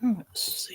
Let's see.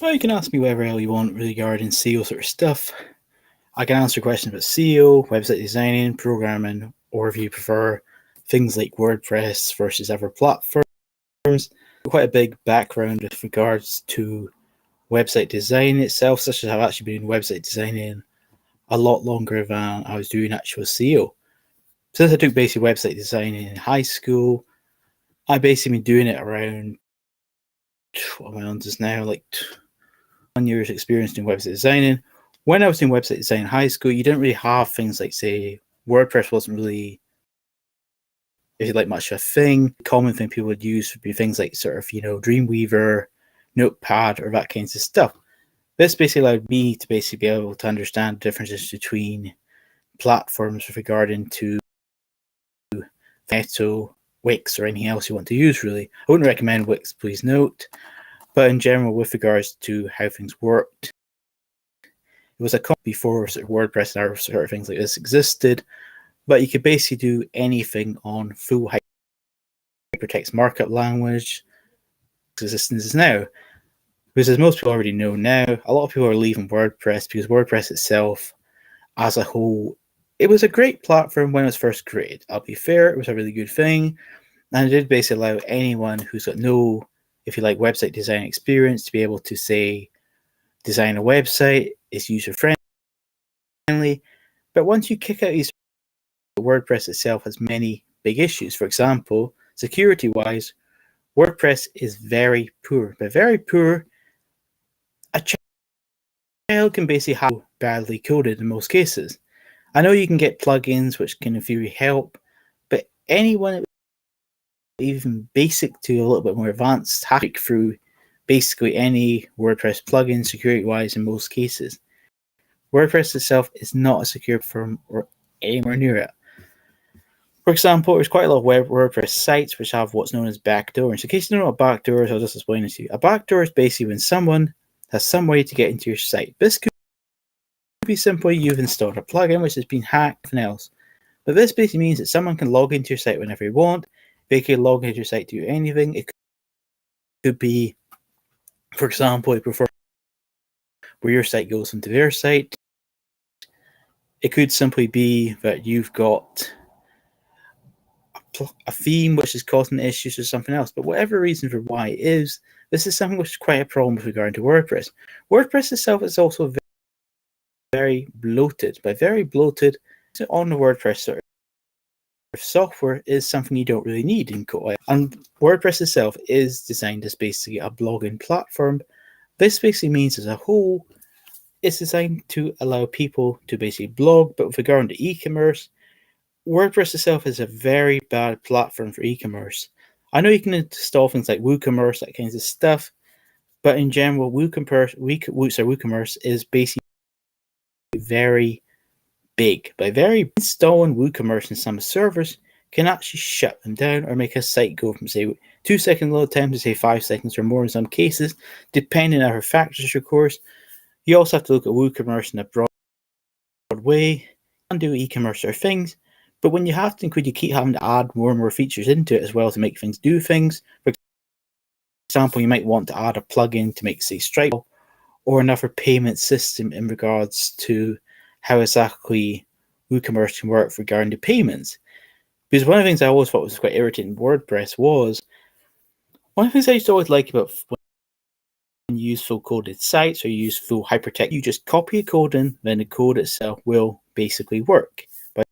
Well, you can ask me whatever hell you want regarding SEO sort of stuff. I can answer questions about SEO, website designing, programming, or if you prefer things like WordPress versus other platforms. Quite a big background with regards to website design itself, such as I've actually been website designing a lot longer than I was doing actual SEO. Since I took basic website designing in high school, I've basically been doing it around, what am I on just now, like 1 year's experience doing website designing. When I was doing website design in high school, you didn't really have things like, say, WordPress wasn't really, if you like, much of a thing. The common thing people would use would be things like sort of, Dreamweaver, Notepad, or that kinds of stuff. This basically allowed me to basically be able to understand the differences between platforms with regarding to Veto, Wix, or anything else you want to use, really. I wouldn't recommend Wix, please note. But in general, with regards to how things worked, it was a company before sort of WordPress and other sort of things like this existed, but you could basically do anything on full hypertext markup language. Existence is now. Because as most people already know now, a lot of people are leaving WordPress because WordPress itself, as a whole, it was a great platform when it was first created. I'll be fair, it was a really good thing. And it did basically allow anyone who's got no, if you like, website design experience to be able to, say, design a website. It's user-friendly. But once you kick out these, WordPress itself has many big issues. For example, security-wise, WordPress is very poor. By very poor, a child can basically have badly coded in most cases. I know you can get plugins which can, in theory, help, but anyone even basic to a little bit more advanced hack through basically any WordPress plugin security-wise in most cases. WordPress itself is not a secure platform or anywhere near it. For example, there's quite a lot of WordPress sites which have what's known as backdoors. In case you don't know what backdoor is, I'll just explain it to you. A backdoor is basically when someone has some way to get into your site. This could be simply you've installed a plugin which has been hacked and else. But this basically means that someone can log into your site whenever they want. They can log into your site to do anything. It could be, for example, where your site goes into their site. It could simply be that you've got a theme which is causing issues or something else. But whatever reason for why it is, this is something which is quite a problem with regard to WordPress. WordPress itself is also very bloated. By very bloated, on the WordPress server, software is something you don't really need in code. And WordPress itself is designed as basically a blogging platform. This basically means as a whole, it's designed to allow people to basically blog, but with regard to e-commerce, WordPress itself is a very bad platform for e-commerce. I know you can install things like WooCommerce, that kinds of stuff, but in general, WooCommerce is basically very big. By very installing WooCommerce in some servers, can actually shut them down or make a site go from, say, 2-second load time to, say, 5 seconds or more in some cases, depending on our factors, of course. You also have to look at WooCommerce in a broad way and do e-commerce or things. But when you have to include, you keep having to add more and more features into it as well to make things do things. For example, you might want to add a plugin to make, say, Stripe or another payment system in regards to how exactly WooCommerce can work regarding the payments. Because one of the things I always thought was quite irritating in WordPress was, one of the things I used to always like about when you use full coded sites or you use full hypertext, you just copy a code in, then the code itself will basically work. But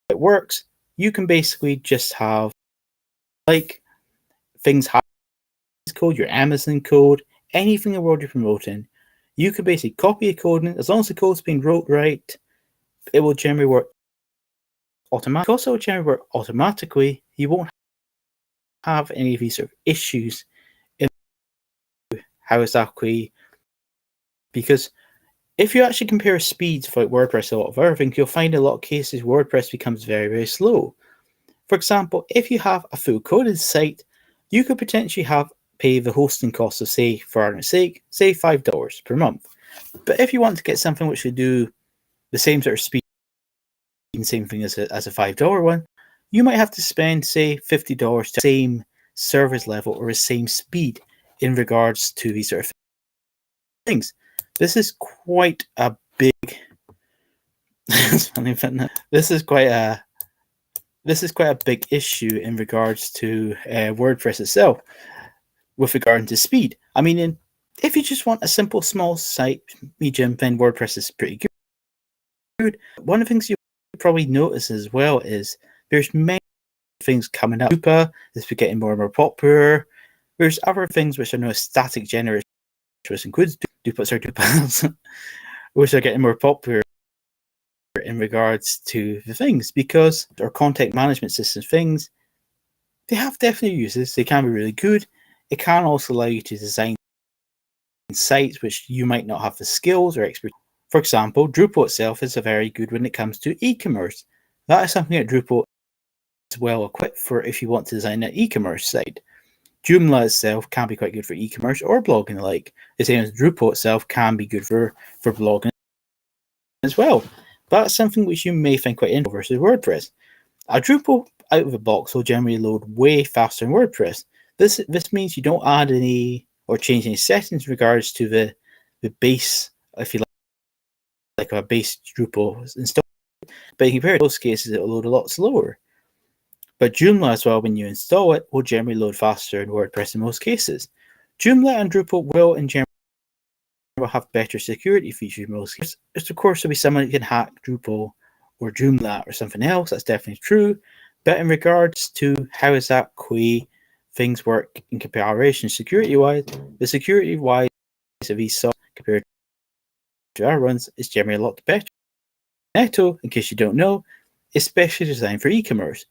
if it works, you can basically just have like things have code, your Amazon code, anything in the world you're promoting. You can basically copy a code in, as long as the code's being wrote right, it will generally work automatically. Also, it will generally work automatically. You won't have any of these sort of issues in how exactly, because if you actually compare speeds for WordPress to a lot of other things, you'll find in a lot of cases WordPress becomes very, very slow. For example, if you have a full coded site, you could potentially pay the hosting costs of, say, for argument's sake, say $5 per month. But if you want to get something which would do the same sort of speed and same thing as a $5 one, you might have to spend, say, $50 to the same service level or the same speed in regards to these sort of things. This is quite a big this is quite a big issue in regards to WordPress itself with regard to speed. I mean, if you just want a simple small site, medium, then WordPress is pretty good. One of the things you probably notice as well is there's many things coming up. Drupal is getting more and more popular. There's other things which are no static generators, which includes Drupals, which are getting more popular in regards to the things, because our content management system things, they have definite uses. They can be really good. It can also allow you to design sites which you might not have the skills or expertise. For example, Drupal itself is very good when it comes to e-commerce. That is something that Drupal is well equipped for if you want to design an e-commerce site. Joomla itself can be quite good for e-commerce or blogging alike. The same as Drupal itself can be good for blogging as well. That's something which you may find quite interesting versus WordPress. A Drupal out of the box will generally load way faster than WordPress. This means you don't add any or change any settings in regards to the base, if you like a base Drupal install. But in compared to those cases, it will load a lot slower. But Joomla as well, when you install it, will generally load faster than WordPress in most cases. Joomla and Drupal will in general have better security features in most cases. Of course, there'll be someone who can hack Drupal or Joomla or something else. That's definitely true. But in regards to how exactly things work in comparison security-wise, the security-wise of these software compared to our ones is generally a lot better. Magneto, in case you don't know, is specially designed for e-commerce.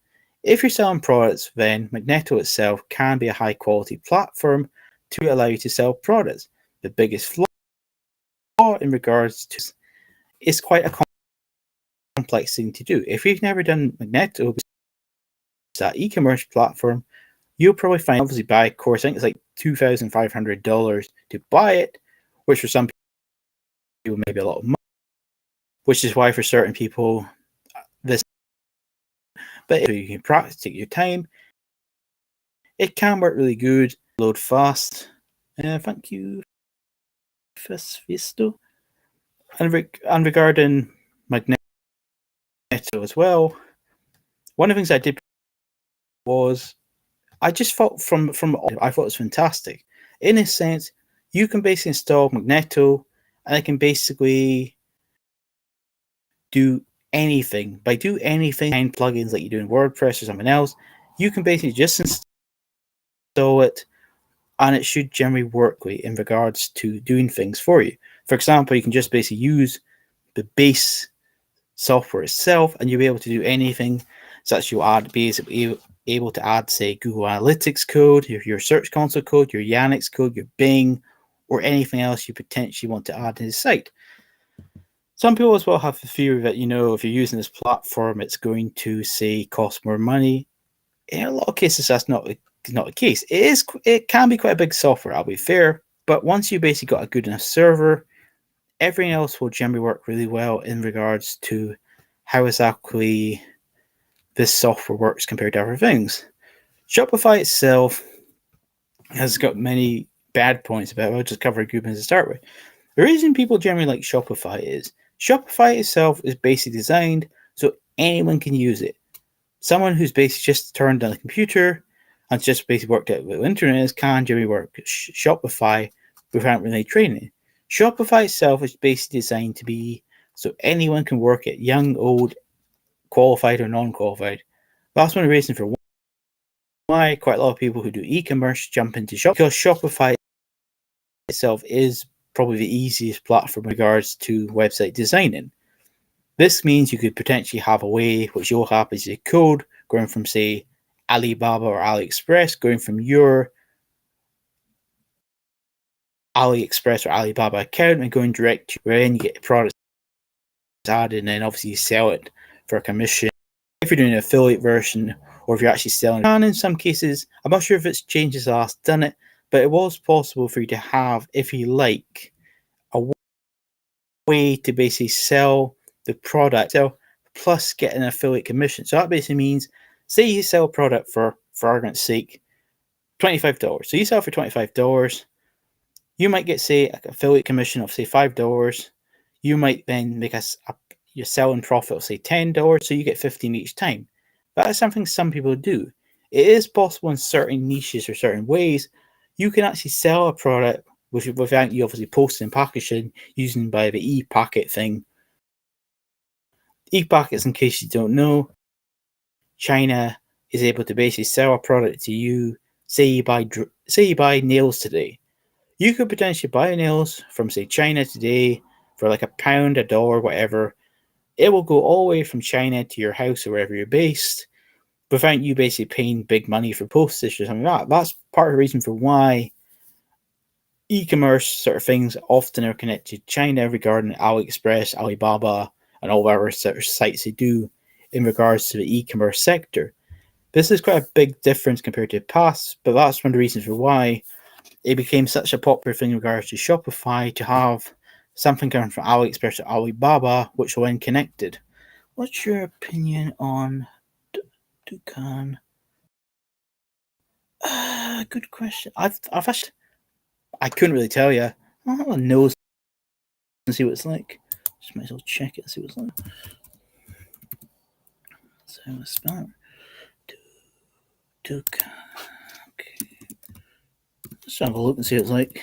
If you're selling products, then Magneto itself can be a high-quality platform to allow you to sell products. The biggest flaw in regards to is quite a complex thing to do. If you've never done Magneto, that e-commerce platform, you'll probably find, obviously, buy a course. I think it's like $2,500 to buy it, which for some people may be a lot of money, which is why for certain people this. But if you can practice, take your time, it can work really good, load fast. Thank you, Visto. And regarding Magneto as well, one of the things I did was I just thought I thought it was fantastic. In a sense, you can basically install Magneto and it can basically do anything. By do anything, and plugins like you do in WordPress or something else, you can basically just install it and it should generally work in regards to doing things for you. For example, you can just basically use the base software itself and you'll be able to do anything, such you'll be able to add, say, Google Analytics code, your Search Console code, your Yandex code, your Bing, or anything else you potentially want to add to the site. Some people as well have the theory that, if you're using this platform, it's going to, say, cost more money. In a lot of cases, that's not the case. It can be quite a big software, I'll be fair, but once you basically got a good enough server, everything else will generally work really well in regards to how exactly this software works compared to other things. Shopify itself has got many bad points about it. I'll just cover a good ones to start with. The reason people generally like Shopify is Shopify itself is basically designed so anyone can use it. Someone who's basically just turned on a computer and just basically worked out what the internet is can generally work Shopify without really training. Shopify itself is basically designed to be so anyone can work it, young, old, qualified or non-qualified. That's one of the reasons for why quite a lot of people who do e-commerce jump into Shopify, because Shopify itself is probably the easiest platform in regards to website designing. This means you could potentially have a way, which you'll have as a code, going from, say, Alibaba or AliExpress, going from your AliExpress or Alibaba account and going direct to where then you get products added, and then obviously you sell it for a commission. If you're doing an affiliate version, or if you're actually selling it, and in some cases, I'm not sure if it's changed since I last done it, but it was possible for you to have, if you like, a way to basically sell the product, plus get an affiliate commission. So that basically means, say you sell a product for argument's sake, $25. So you sell for $25. You might get, say, an affiliate commission of, say, $5. You might then make your selling profit of, say, $10. So you get 15 each time. That is something some people do. It is possible in certain niches or certain ways. You can actually sell a product without you obviously posting and packaging using by the e-packet thing. E-packets, in case you don't know, China is able to basically sell a product to you. Say you buy nails today. You could potentially buy nails from, say, China today for like £1, $1, whatever. It will go all the way from China to your house or wherever you're based without you basically paying big money for postage or something like that. That's part of the reason for why e-commerce sort of things often are connected to China regarding AliExpress, Alibaba, and all the other sort of sites they do in regards to the e-commerce sector. This is quite a big difference compared to the past, but that's one of the reasons for why it became such a popular thing in regards to Shopify to have something coming from AliExpress to Alibaba, which are then connected. What's your opinion on Dukan? Good question. I've actually, I couldn't really tell you. I'll have a nose and see what it's like. Just might as well check it and see what it's like. So I spell it. Dukan. Okay. Let's have a look and see what it's like.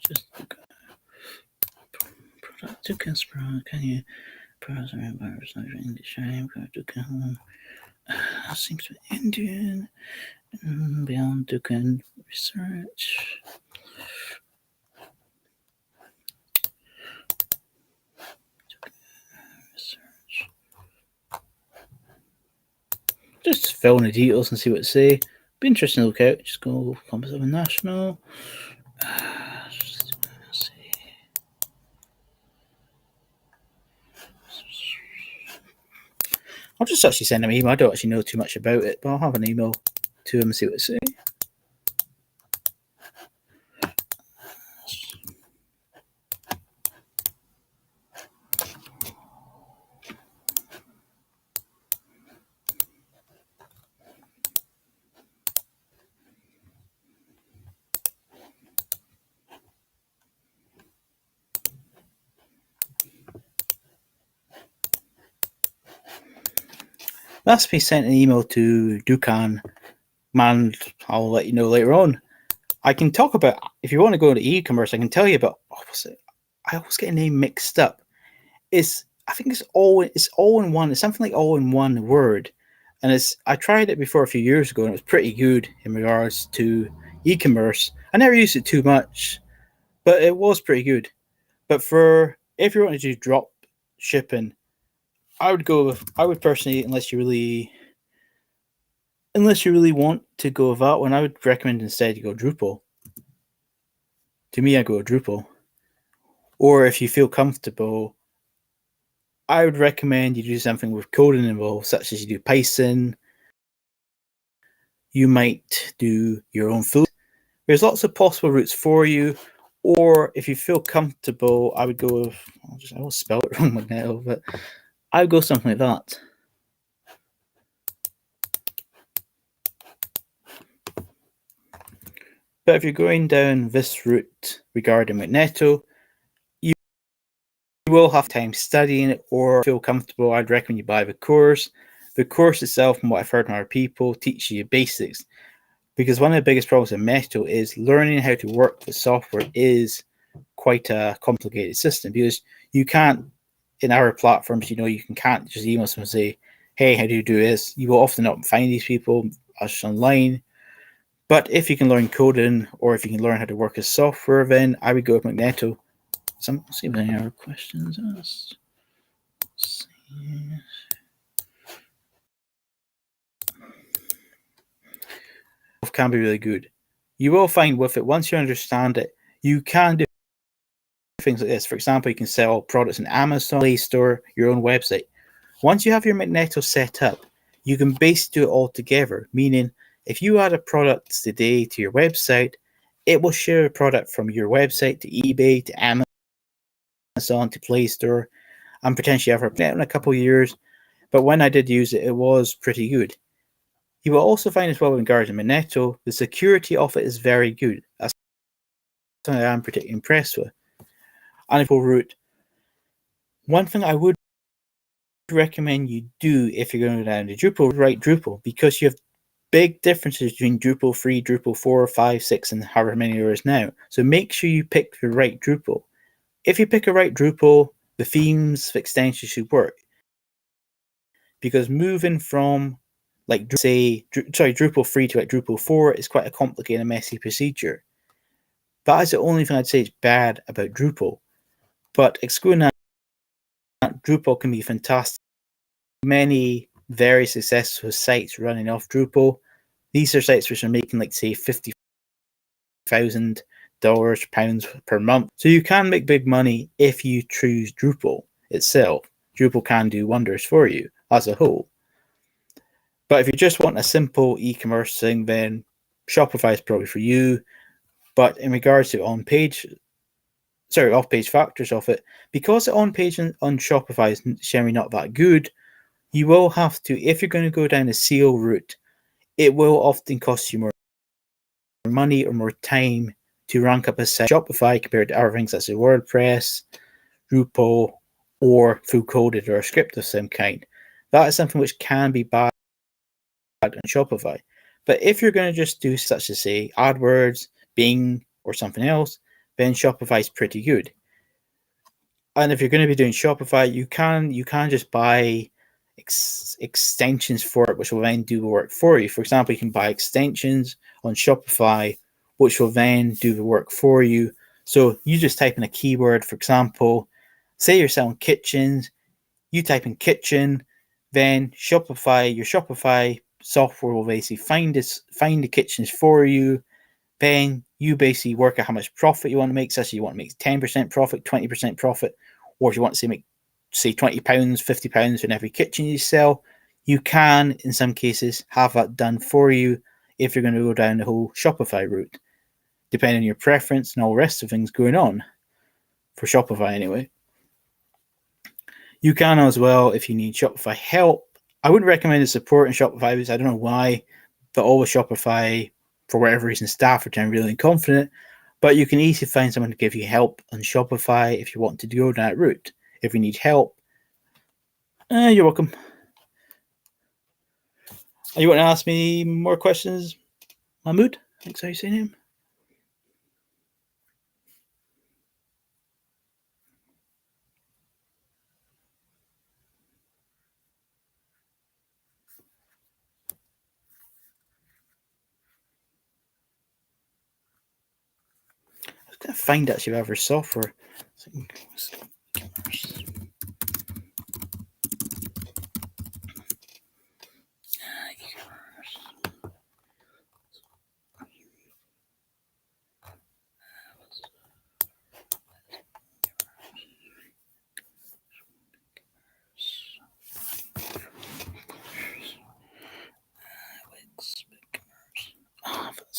Just product Dukan Sprout. Can you browse around virus like English? Dukan. Seems to be Indian. Beyond Dukan research. Just fill in the details and see what it say. Be interesting to look out. Just go Compass of a National. I'll just actually send him an email. I don't actually know too much about it, but I'll have an email to him and see what it say. That's me sent an email to Dukan. Man, I'll let you know later on. I can talk about, if you want to go into e-commerce, I can tell you about, I always get a name mixed up. I think it's all in one. It's something like all in one word. And I tried it before a few years ago and it was pretty good in regards to e-commerce. I never used it too much, but it was pretty good. But if you want to do drop shipping, I would personally, unless you really want to go with that one, I would recommend instead you go Drupal. To me, I go Drupal. Or if you feel comfortable, I would recommend you do something with coding involved, such as you do Python. You might do your own full. There's lots of possible routes for you. Or if you feel comfortable, I would go with, I will spell it wrong now, but I would go something like that. But if you're going down this route regarding Magneto, you will have time studying it or feel comfortable. I'd recommend you buy the course. The course itself, from what I've heard from other people, teaches you basics. Because one of the biggest problems with Magneto is learning how to work with software is quite a complicated system, because you can't, in our platforms, you can't just email someone and say, hey, how do you do this? You will often not find these people online. But if you can learn coding, or if you can learn how to work with software, then I would go with Magneto. See if any other questions asked. Can be really good. You will find with it, once you understand it, you can do things like this. For example, you can sell products in Amazon, Play Store, your own website. Once you have your Magneto set up, you can basically do it all together, meaning if you add a product today to your website, it will share a product from your website to eBay, to Amazon, to Play Store, and potentially ever in a couple of years. But when I did use it, it was pretty good. You will also find as well with regards to Magneto, the security of it is very good. That's something I'm particularly impressed with. And if we route, one thing I would recommend you do if you're going down to Drupal, write Drupal, because you have big differences between Drupal 3, Drupal 4, 5, 6, and however many there is now. So make sure you pick the right Drupal. If you pick a right Drupal, the themes, the extensions should work. Because moving from, like, Drupal 3 to like Drupal 4 is quite a complicated and messy procedure. That is the only thing I'd say is bad about Drupal. But excluding that, Drupal can be fantastic. Many very successful sites running off Drupal. These are sites which are making, like, say, $50,000, pounds per month. So you can make big money if you choose Drupal itself. Drupal can do wonders for you as a whole. But if you just want a simple e-commerce thing, then Shopify is probably for you. But in regards to off-page factors of it, because the on-page on Shopify is generally not that good, you will have to, if you're going to go down the SEO route, it will often cost you more money or more time to rank up a site Shopify compared to other things such as WordPress, Drupal, or full coded or a script of some kind. That is something which can be bad on Shopify. But if you're going to just do such as, say, AdWords, Bing, or something else, then Shopify is pretty good. And if you're going to be doing Shopify, you can just buy extensions for it, which will then do the work for you. For example, you can buy extensions on Shopify, which will then do the work for you. So you just type in a keyword, for example, say you're selling kitchens, you type in kitchen, then your Shopify software will basically find the kitchens for you. Then you basically work out how much profit you want to make. So you want to make 10% profit, 20% profit, or if you want to make, say, £20, £50 in every kitchen you sell, you can, in some cases, have that done for you if you're going to go down the whole Shopify route, depending on your preference and all the rest of things going on, for Shopify anyway. You can as well, if you need Shopify help. I wouldn't recommend the support in Shopify because I don't know why, but all with Shopify, for whatever reason, staff are generally really confident. But you can easily find someone to give you help on Shopify if you want to go that route. If you need help, you're welcome. You want to ask me more questions, Mahmood? Thanks, how you say him. I was going to find actually other software.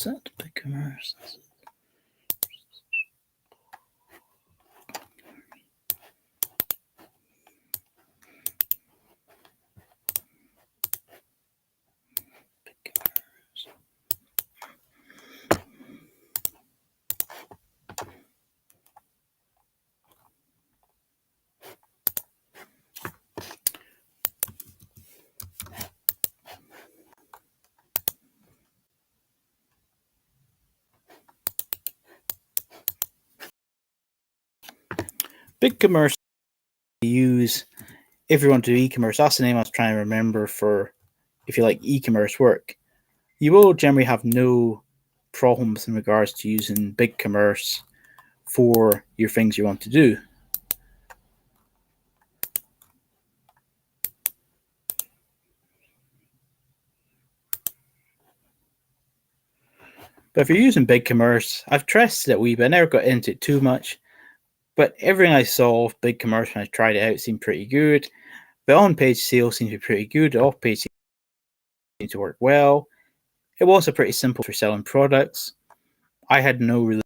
That's it. Ecommerce. Ecommerce use if you want to do e-commerce. That's the name I was trying to remember for if you like e-commerce work. You will generally have no problems in regards to using Ecommerce for your things you want to do. But if you're using Ecommerce, I've tested it a wee bit. I never got into it too much, but everything I saw of Ecommerce when I tried it out seemed pretty good. The on-page sales seemed to be pretty good. The off-page seemed to work well. It was pretty simple for selling products. I had no really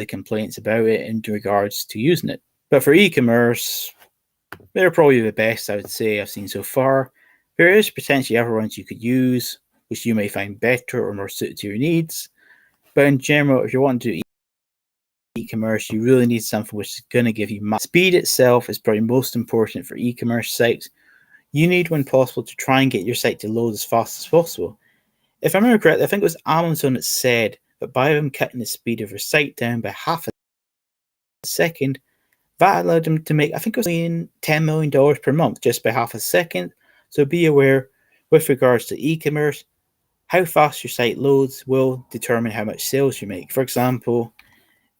complaints about it in regards to using it. But for e-commerce, they're probably the best I would say I've seen so far. There is potentially other ones you could use, which you may find better or more suited to your needs. But in general, if you want to do e-commerce, you really need something which is going to give you speed itself is probably most important for e-commerce sites. You need, when possible, to try and get your site to load as fast as possible. If I remember correctly, I think it was Amazon that said that by them cutting the speed of their site down by half a second, that allowed them to make, I think it was $10 million per month just by half a second. So be aware with regards to e-commerce, how fast your site loads will determine how much sales you make. For example,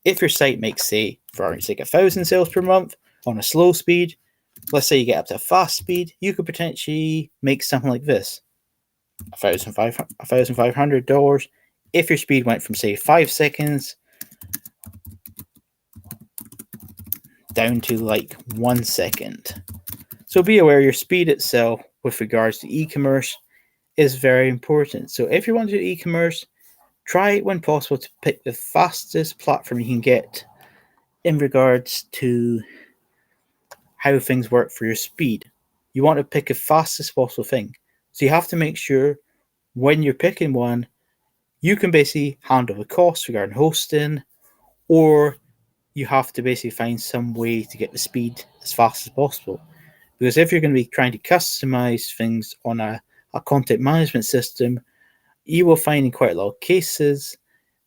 if your site makes, say, for argument's sake, 1,000 sales per month on a slow speed, let's say you get up to a fast speed, you could potentially make something like this. $1,500 if your speed went from, say, 5 seconds down to like 1 second. So be aware your speed itself with regards to e-commerce is very important. So if you want to do e-commerce, try when possible to pick the fastest platform you can get in regards to how things work for your speed. You want to pick the fastest possible thing. So you have to make sure when you're picking one, you can basically handle the costs regarding hosting, or you have to basically find some way to get the speed as fast as possible. Because if you're going to be trying to customize things on a content management system, you will find in quite a lot of cases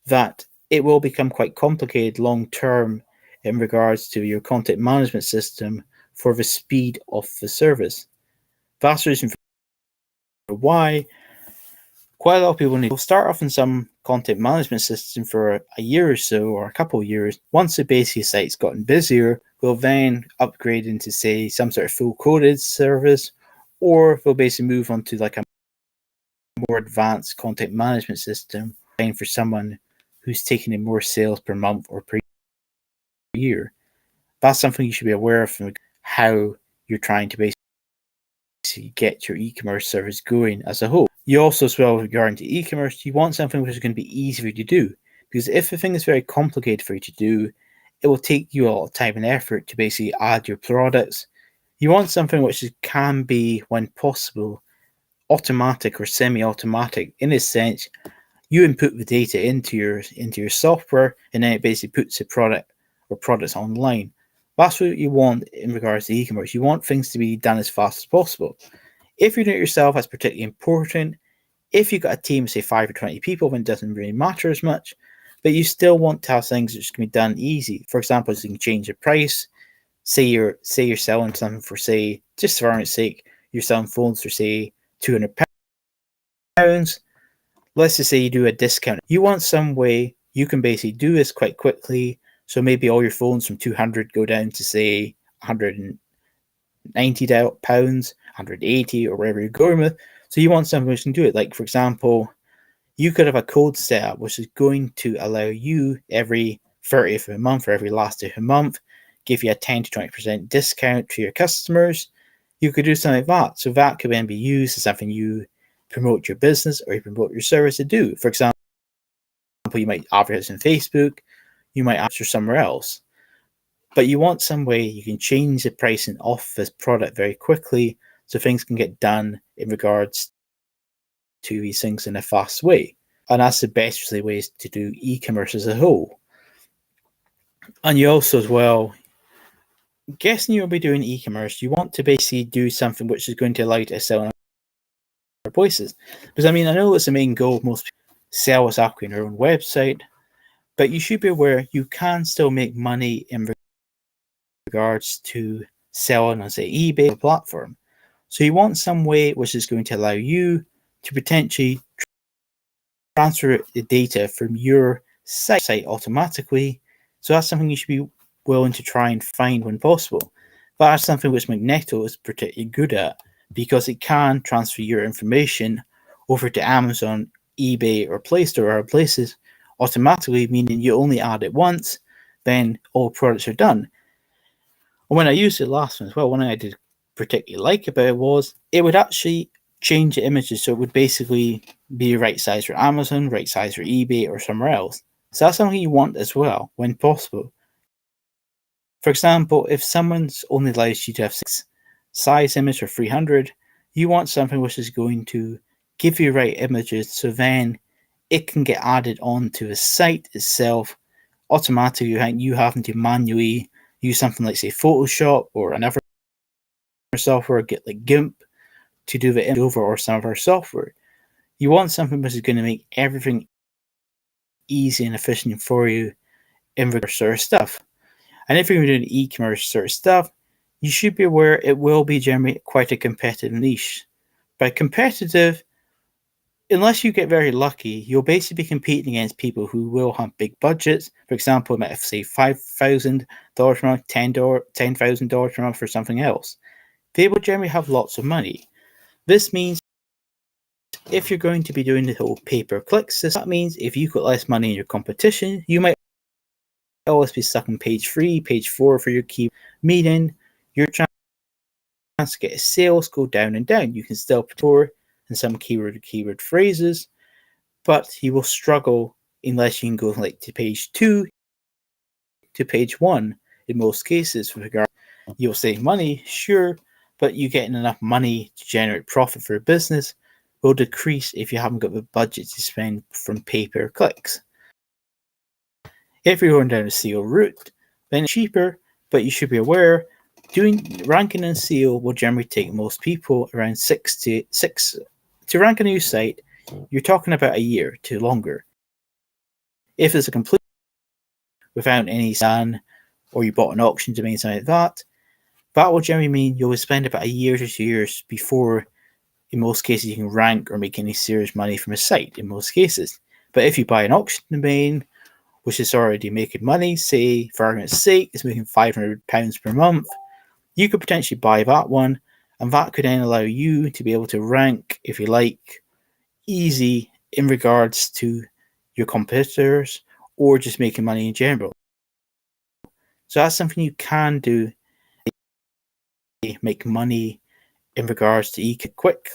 that it will become quite complicated long term in regards to your content management system for the speed of the service. That's the reason for why quite a lot of people will start off in some content management system for a year or so, or a couple of years. Once the basic site's gotten busier, they'll then upgrade into, say, some sort of full coded service, or they'll basically move on to like a more advanced content management system for someone who's taking in more sales per month or per year. That's something you should be aware of, how you're trying to basically get your e-commerce service going as a whole. You also, as well, regarding to e-commerce, you want something which is going to be easy for you to do. Because if the thing is very complicated for you to do, it will take you a lot of time and effort to basically add your products. You want something which can be, when possible, automatic or semi-automatic. In a sense, you input the data into your software, and then it basically puts the product or products online. That's what you want in regards to e-commerce. You want things to be done as fast as possible. If you're doing it yourself, that's particularly important. If you've got a team of, say, 5 or 20 people, then it doesn't really matter as much. But you still want to have things that can be done easy. For example, you can change the price. Say you're selling something for, say, just for argument's sake, you're selling phones for, say, £200. Let's just say you do a discount. You want some way you can basically do this quite quickly. So maybe all your phones from 200 go down to, say, £190, 180, or wherever you're going with. So you want something which can do it. Like, for example, you could have a code set up which is going to allow you every 30th of a month or every last day of a month, give you a 10 to 20% discount to your customers. You could do something like that. So that could then be used as something you promote your business or you promote your service to do. For example, you might advertise on Facebook, you might advertise somewhere else. But you want some way you can change the pricing of this product very quickly so things can get done in regards to these things in a fast way. And that's the best ways to do e-commerce as a whole. And you also, as well, guessing you'll be doing e-commerce, you want to basically do something which is going to allow you to sell in other places. Because I know it's the main goal of most people, sell exactly on their own website, but you should be aware you can still make money in regards to selling on, say, eBay or platform. So you want some way which is going to allow you to potentially transfer the data from your site automatically. So that's something you should be willing to try and find when possible. That's something which Magneto is particularly good at, because it can transfer your information over to Amazon, eBay, or Play Store or other places automatically, meaning you only add it once, then all products are done. And when I used it last one as well, one thing I did particularly like about it was it would actually change the images, so it would basically be the right size for Amazon, right size for eBay, or somewhere else. So that's something you want as well when possible. For example, if someone's only allows you to have 6 size image for 300, you want something which is going to give you the right images, so then it can get added onto the site itself automatically without you having to manually use something like, say, Photoshop or another software, get like GIMP to do the image over, or some of our software. You want something which is going to make everything easy and efficient for you in regards to sort of stuff. And if you're doing e-commerce sort of stuff, you should be aware it will be generally quite a competitive niche. By competitive, unless you get very lucky, you'll basically be competing against people who will have big budgets. For example, might have, say, $5,000 per month, $10,000 per month for something else. They will generally have lots of money. This means if you're going to be doing the whole pay-per-click system, that means if you've got less money in your competition, you might always be stuck on page 3, page 4 for your keyword, meaning your chance to get sales go down and down. You can still put in some keyword phrases, but you will struggle unless you can go like to page 2 to page 1 in most cases. With regard, you'll save money, sure, but you getting enough money to generate profit for a business will decrease if you haven't got the budget to spend from pay-per-clicks. If you're going down a SEO route, then it's cheaper, but you should be aware doing ranking in SEO will generally take most people around 6 to rank a new site. You're talking about a year to longer. If it's a complete without any done, or you bought an auction domain, something like that, that will generally mean you'll spend about a year to 2 years before, in most cases, you can rank or make any serious money from a site. In most cases, but if you buy an auction domain which is already making money, say, for argument's sake, it's making £500 per month, you could potentially buy that one, and that could then allow you to be able to rank, if you like, easy in regards to your competitors, or just making money in general. So that's something you can do, make money in regards to quick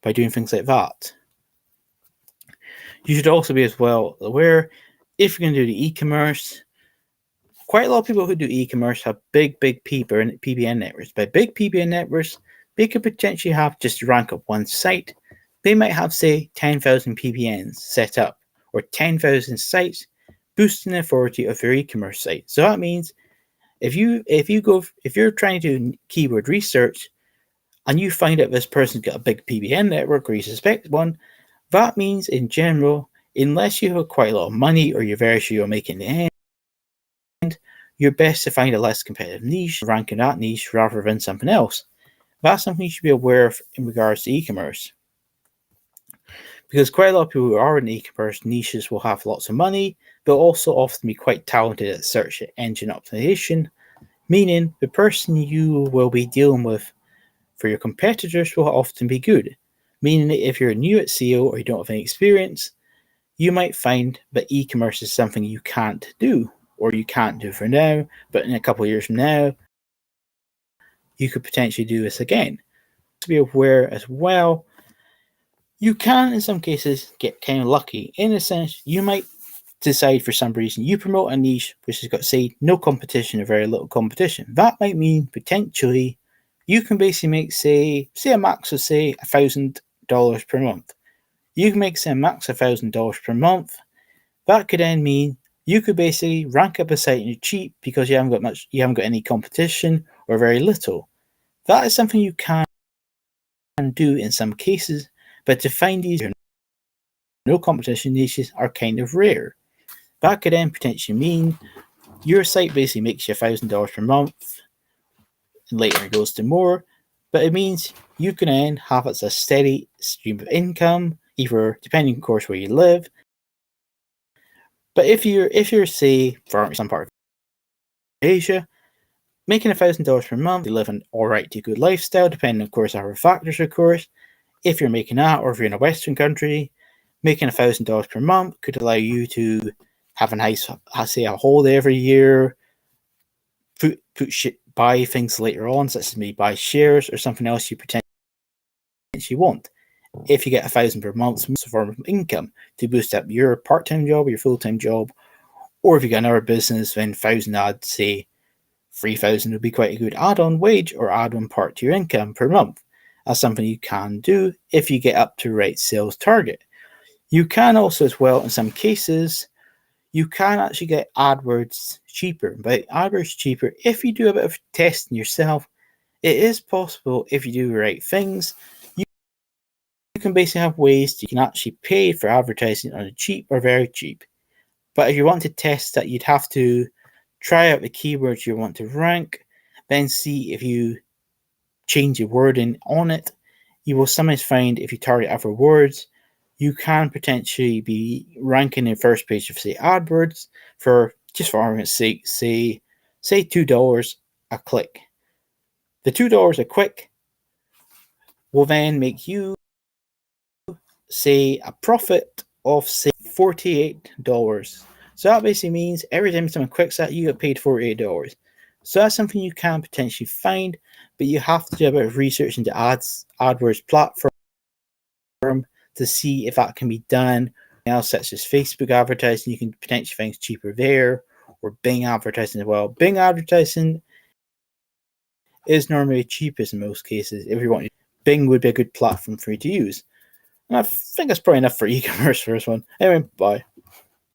by doing things like that. You should also be as well aware, if you're going to do the e-commerce, quite a lot of people who do e-commerce have big PBN networks. By big PBN networks, they could potentially have just rank up one site. They might have, say, 10,000 PBNs set up, or 10,000 sites boosting the authority of your e-commerce site. So that means if you're trying to do keyword research and you find out this person's got a big PBN network, or you suspect one, that means in general, unless you have quite a lot of money or you're very sure you're making the end, you're best to find a less competitive niche, rank in that niche rather than something else. That's something you should be aware of in regards to e-commerce. Because quite a lot of people who are in e-commerce niches will have lots of money, but also often be quite talented at search engine optimization, meaning the person you will be dealing with for your competitors will often be good. Meaning that if you're new at SEO or you don't have any experience, you might find that e-commerce is something you can't do, or you can't do for now, but in a couple of years from now, you could potentially do this again. To be aware as well, you can in some cases get kind of lucky. In a sense, you might decide for some reason you promote a niche which has got, say, no competition or very little competition. That might mean potentially you can basically make, say a max of, say, $1,000 per month. You can make, say, a max of $1,000 per month. That could then mean you could basically rank up a site and you're cheap because you haven't got any competition or very little. That is something you can do in some cases, but to find these no competition niches are kind of rare. That could then potentially mean your site basically makes you $1,000 per month, and later it goes to more, but it means you can then have it as a steady stream of income, either depending, of course, where you live. But if you're say from some part of Asia, making $1,000 per month, you live an alright to good lifestyle, depending, of course, on other factors, of course. If you're making that, or if you're in a Western country, making $1,000 per month could allow you to have a nice, say, a holiday every year, buy things later on, such as maybe buy shares or something else you potentially want. If you get $1,000 per month, it's a form of income to boost up your part-time job or your full-time job, or if you got another business, then 1,000 I'd say 3,000 would be quite a good add-on wage or add-on part to your income per month. That's something you can do if you get up to the right sales target. You can also, as well, in some cases, you can actually get AdWords cheaper. But AdWords cheaper, if you do a bit of testing yourself, it is possible if you do the right things. You can basically have ways you can actually pay for advertising on a cheap or very cheap. But if you want to test that, you'd have to try out the keywords you want to rank, then see if you change the wording on it. You will sometimes find if you target other words, you can potentially be ranking in first page of, say, AdWords for, just for argument's sake, say $2 a click. The $2 a click will then make you, say, a profit of, say, $48. So that basically means every time someone clicks that, you get paid $48. So that's something you can potentially find, but you have to do a bit of research into AdWords platform to see if that can be done. Else, such as Facebook advertising, you can potentially find cheaper there, or Bing advertising as well. Bing advertising is normally cheapest in most cases. If you want, Bing would be a good platform for you to use. And I think that's probably enough for e-commerce for this one. Anyway, bye.